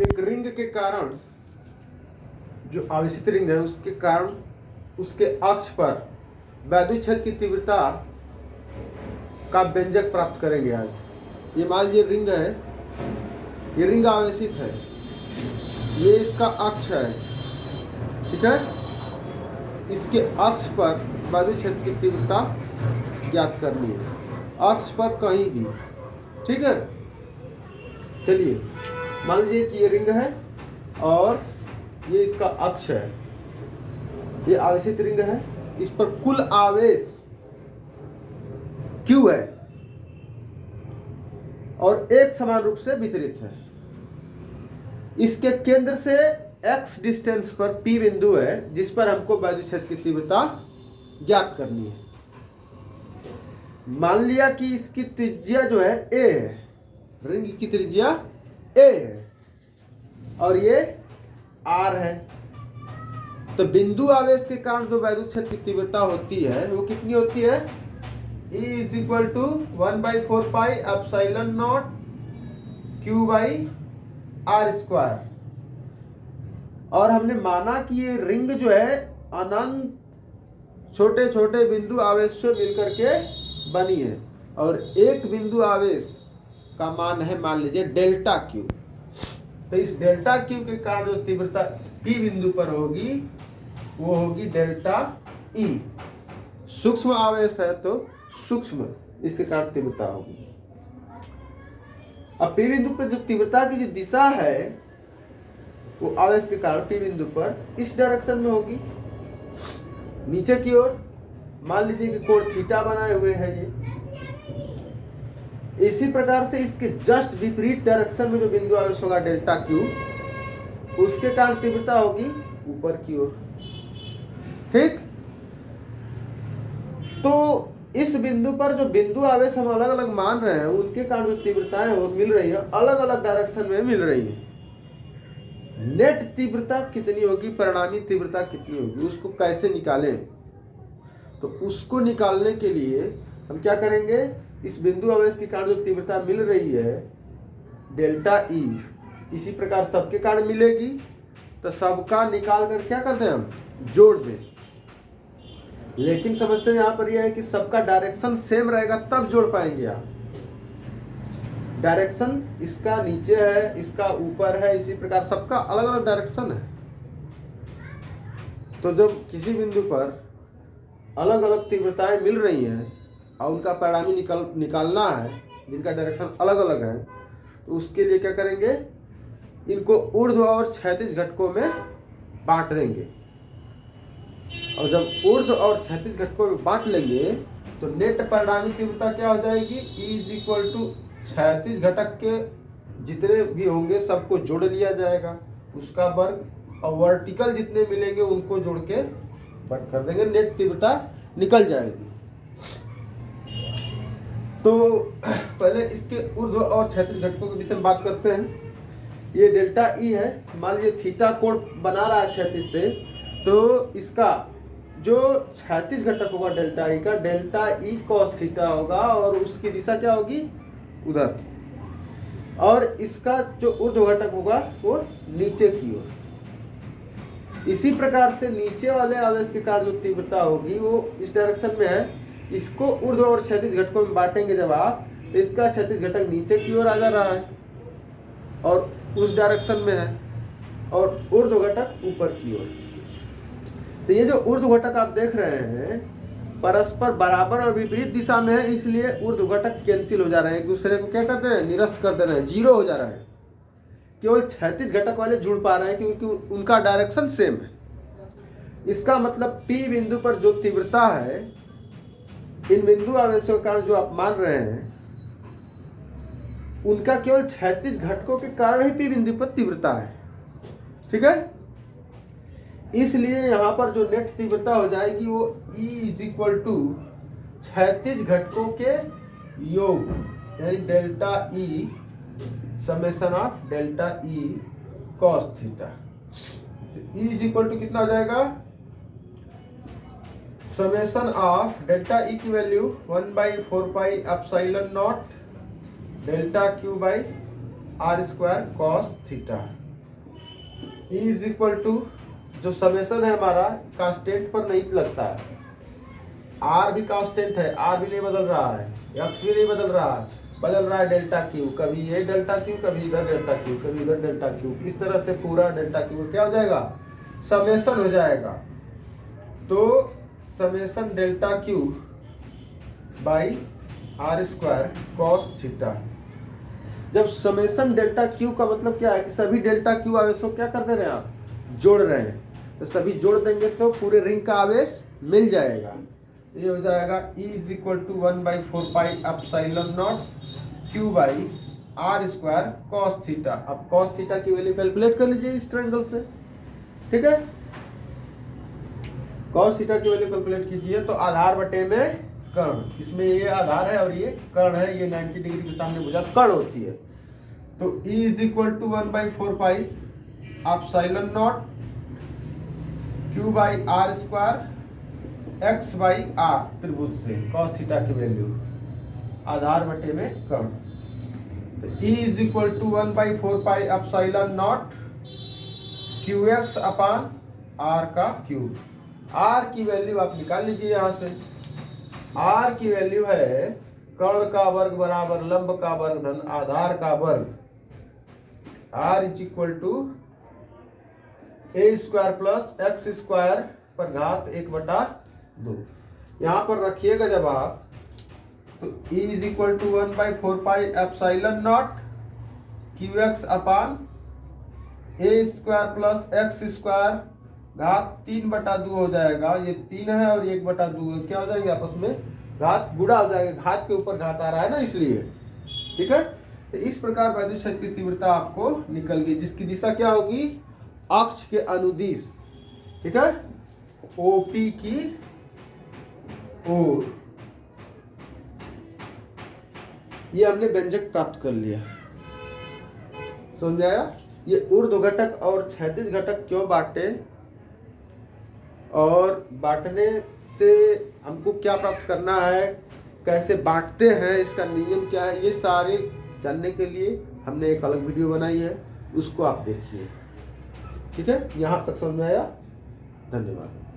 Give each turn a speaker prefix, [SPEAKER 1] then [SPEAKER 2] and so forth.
[SPEAKER 1] एक रिंग के कारण, जो आवेशित रिंग है उसके कारण उसके अक्ष पर वैद्युत क्षेत्र की तीव्रता का व्यंजक प्राप्त करेंगे आज। ये मान लीजिए रिंग है, ये रिंग आवेशित है, ये इसका अक्ष है, ठीक है। इसके अक्ष पर वैद्युत क्षेत्र की तीव्रता ज्ञात करनी है, अक्ष पर कहीं भी, ठीक है। चलिए मान लीजिए कि ये रिंग है और ये इसका अक्ष है, ये आवेशित रिंग है, इस पर कुल आवेश Q है और एक समान रूप से वितरित है। इसके केंद्र से x डिस्टेंस पर P बिंदु है जिस पर हमको वैद्युत क्षेत्र की तीव्रता ज्ञात करनी है। मान लिया कि इसकी त्रिज्या जो है a है, रिंग की त्रिज्या a है और ये r है। तो बिंदु आवेश के कारण जो वैद्युत क्षेत्र की तीव्रता होती है वो कितनी होती है? E is equal to 1/4 pi epsilon naught Q by r square. और हमने माना कि ये रिंग जो है अनंत छोटे छोटे बिंदु आवेश से मिलकर के बनी है और एक बिंदु आवेश का मान है मान लीजिए डेल्टा Q। तो इस डेल्टा Q के कारण जो तीव्रता P बिंदु पर होगी वो होगी डेल्टा E। सूक्ष्म आवेश है तो सूक्ष्म इसके कारण तीव्रता होगी। अब P बिंदु पर जो तीव्रता की जो दिशा है वो आवेश के कारण P बिंदु पर इस डायरेक्शन में होगी, नीचे की ओर। मान लीजिए कि कोण थीटा बनाए हुए है ये। इसी प्रकार से इसके जस्ट विपरीत डायरेक्शन में जो बिंदु आवेश होगा डेल्टा Q, उसके कारण तीव्रता होगी ऊपर की ओर, ठीक। तो इस बिंदु पर जो बिंदु आवेश हम अलग अलग मान रहे हैं उनके कारण जो तीव्रताएं वो मिल रही है अलग अलग डायरेक्शन में मिल रही है। नेट तीव्रता कितनी होगी, परिणामी तीव्रता कितनी होगी, उसको कैसे निकालें? तो उसको निकालने के लिए हम क्या करेंगे, इस बिंदु आवेश के कारण जो तीव्रता मिल रही है डेल्टा E, इसी प्रकार सबके कारण मिलेगी। तो सबका निकाल कर क्या कर दें, हम जोड़ दें। लेकिन समस्या यहाँ पर यह है कि सबका डायरेक्शन सेम रहेगा तब जोड़ पाएंगे आप। डायरेक्शन इसका नीचे है, इसका ऊपर है, इसी प्रकार सबका अलग अलग डायरेक्शन है। तो जब किसी बिंदु पर अलग अलग तीव्रताएं मिल रही हैं और उनका परिणामी निकालना है जिनका डायरेक्शन अलग अलग है, तो उसके लिए क्या करेंगे, इनको ऊर्ध्व और क्षैतिज घटकों में बांट देंगे। और जब ऊर्ध्व और क्षैतिज घटकों में बांट लेंगे तो नेट परिणामी तीव्रता क्या हो जाएगी, E इज इक्वल टू क्षैतिज घटक के जितने भी होंगे सबको जोड़ लिया जाएगा, उसका वर्ग, और वर्टिकल जितने मिलेंगे उनको जोड़ के बट कर देंगे, नेट तीव्रता निकल जाएगी। तो पहले इसके ऊर्ध्व और क्षैतिज घटकों के विषय में बात करते हैं। ये डेल्टा E है, मान लीजिए थीटा कोण बना रहा है क्षैतिज से, तो इसका जो क्षैतिज घटक होगा डेल्टा E का, डेल्टा E cos थीटा होगा और उसकी दिशा क्या होगी, उधर। और इसका जो ऊर्ध्व घटक होगा वो नीचे की ओर। इसी प्रकार से नीचे वाले आवेश के कारण जो तीव्रता होगी वो इस डायरेक्शन में है, इसको ऊर्ध्व और क्षैतिज घटकों में बांटेंगे जब आप, तो इसका क्षैतिज घटक नीचे की ओर आ जा रहा है और उस डायरेक्शन में है, और ऊर्ध्व घटक ऊपर की ओर। तो ये जो ऊर्ध्व घटक आप देख रहे हैं परस्पर बराबर और विपरीत दिशा में है, इसलिए ऊर्ध्व घटक कैंसिल हो जा रहे हैं, एक दूसरे को क्या कर दे रहे हैं, निरस्त कर दे रहे हैं, जीरो हो जा रहा है। केवल क्षैतिज घटक वाले जुड़ पा रहे हैं क्योंकि उनका डायरेक्शन सेम है। इसका मतलब P बिंदु पर जो तीव्रता है इन बिंदु आवेशों के कारण जो आप मान रहे हैं उनका केवल क्षैतिज घटकों के कारण ही P बिंदु पर तीव्रता है, ठीक है। इसलिए यहाँ पर जो नेट तीव्रता हो जाएगी वो E इज इक्वल टू क्षैतिज घटकों के योग, यानी delta E summation of delta E cos theta. तो E इज इक्वल टू कितना हो जाएगा, समेशन ऑफ डेल्टा E की value 1/4 pi epsilon naught delta Q by r square cos theta. E is equal to जो summation है हमारा constant पर नहीं लगता है, R भी कांस्टेंट है, R भी नहीं बदल रहा है, X भी नहीं बदल रहा है, बदल रहा है डेल्टा क्यू, कभी ये डेल्टा क्यू, कभी इधर डेल्टा क्यू, कभी इधर डेल्टा क्यू, इस तरह से पूरा डेल्टा क्यू क्या हो जाएगा, समेशन हो जाएगा। तो summation delta Q by r square cos theta. जब समेशन डेल्टा क्यू का मतलब क्या है कि सभी डेल्टा क्यू आवेशों क्या कर दे रहे हैं आप, जोड़ रहे हैं, तो सभी जोड़ देंगे तो पूरे रिंग का आवेश मिल जाएगा। ये हो जाएगा E is equal to 1/4 pi epsilon naught Q by r square cos theta. अब कॉस थीटा की वैल्यू कैलकुलेट कर लीजिए इस ट्रायंगल से, ठीक है। कॉस थीटा की वैल्यू कैलकुलेट कीजिए तो आधार बटे में कर्ण, इसमें ये आधार है और ये कर्ण है, ये 90 डिग्री के सामने भुजा कर्ण होती है। तो E is equal to 1/4 pi epsilon naught Q by r square x by r त्रिभुज से कॉस थीटा की वैल्यू आधार बटे में कर्ण। तो E is equal to 1/4 pi epsilon naught Q x upon r का क्यूब। आर की वैल्यू आप निकाल लीजिए यहाँ से। आर की वैल्यू है कर्ण का वर्ग बराबर लंब का वर्ग धन आधार का वर्ग। R is equal to a square plus x square पर घात 1/2। यहाँ पर रखिएगा जब आप, तो E is equal to 1/4 pi epsilon naught Q x upon a square plus x square घात 3/2 हो जाएगा। ये 3 है और 1/2 क्या हो जाएगा, आपस में घात गुणा हो जाएगा, घात के ऊपर घात आ रहा है ना, इसलिए, ठीक है। तो इस प्रकार वैद्युत क्षेत्र की तीव्रता आपको निकल गई, जिसकी दिशा क्या होगी, अक्ष के अनुदिश, ठीक है, ओपी की ओर। ये हमने व्यंजक प्राप्त कर लिया, समझ आया। ये ऊर्ध्व घटक और क्षैतिज घटक क्यों बांटे और बांटने से हमको क्या प्राप्त करना है, कैसे बांटते हैं, इसका नियम क्या है, ये सारे जानने के लिए हमने एक अलग वीडियो बनाई है, उसको आप देखिए, ठीक है। यहाँ तक समझ में आया, धन्यवाद।